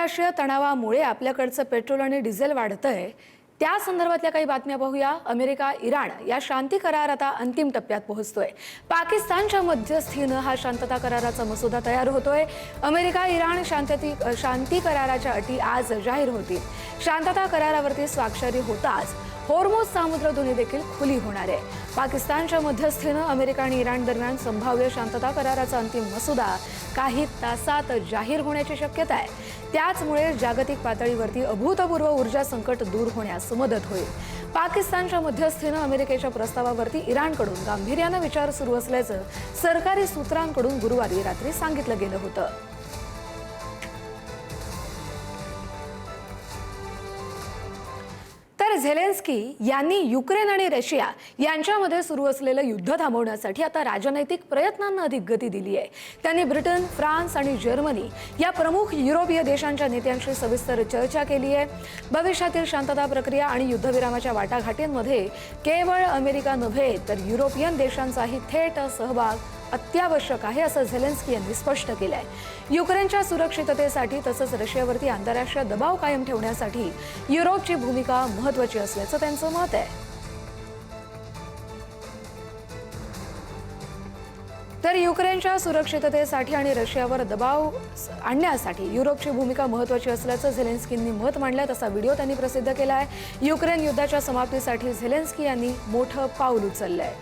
आंतरराष्ट्रीय तणावामुळे आपल्याकडचं पेट्रोल आणि डिझेल वाढतंय, त्या संदर्भातल्या काही बातम्या पाहूया। अमेरिका इराण या शांती करार आता अंतिम टप्प्यात पोहोचतोय। पाकिस्तानच्या मध्यस्थीनं हा शांतता कराराचा मसुदा तयार होतोय। अमेरिका इराण शांती कराराच्या अटी आज जाहीर होतील। शांतता करारावरती स्वाक्षरी होताच होर्मुझ सामुद्रधुनी देखील खुली होणार आहे। पाकिस्तानच्या मध्यस्थीनं अमेरिका आणि इराण दरम्यान संभाव्य शांतता कराराचा अंतिम मसुदा काही तासात जाहीर होण्याची शक्यता आहे। त्याचमुळे जागतिक पातळीवरती अभूतपूर्व ऊर्जा संकट दूर होण्यास मदत होईल। पाकिस्तानच्या मध्यस्थीनं अमेरिकेच्या प्रस्तावावरती इराणकडून गांभीर्यानं विचार सुरू असल्याचं सरकारी सूत्रांकडून गुरुवारी रात्री सांगितलं गेलं होतं। तर झेलेन्स्की यांनी युक्रेन आणि रशिया यांच्यामध्ये सुरू असलेलं युद्ध थांबवण्यासाठी आता राजनैतिक प्रयत्नांना अधिक गती दिली आहे। त्यांनी ब्रिटन, फ्रान्स आणि जर्मनी या प्रमुख युरोपीय देशांच्या नेत्यांशी सविस्तर चर्चा केली आहे। भविष्यातील शांतता प्रक्रिया आणि युद्धविरामाच्या वाटाघाटींमध्ये केवळ अमेरिका नव्हे तर युरोपियन देशांचाही थेट सहभाग अत्यावश्यक आहे, असं झेलेन्स्की यांनी स्पष्ट केलंय। युक्रेनच्या सुरक्षिततेसाठी तसंच रशियावरती आंतरराष्ट्रीय दबाव कायम ठेवण्यासाठी युरोपची भूमिका महत्त्वाची असल्याचं त्यांचं मत आहे। तर युक्रेनच्या सुरक्षिततेसाठी आणि रशियावर दबाव आणण्यासाठी युरोपची भूमिका महत्त्वाची असल्याचं झेलेन्स्कींनी मत मांडलं, तसा व्हिडिओ त्यांनी प्रसिद्ध केला आहे। युक्रेन युद्धाच्या समाप्तीसाठी झेलेन्स्की यांनी मोठं पाऊल उचललंय।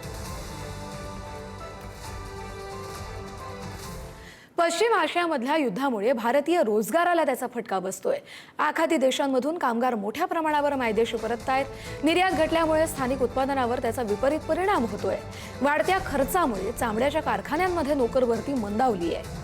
पश्चिम आशियामधल्या युद्धामुळे भारतीय रोजगाराला त्याचा फटका बसतोय। आखाती देशांमधून कामगार मोठ्या प्रमाणावर मायदेशी परततायत। निर्यात घटल्यामुळे स्थानिक उत्पादनावर त्याचा विपरीत परिणाम होतोय। वाढत्या खर्चामुळे चामड्याच्या कारखान्यांमध्ये नोकरभरती मंदावली आहे।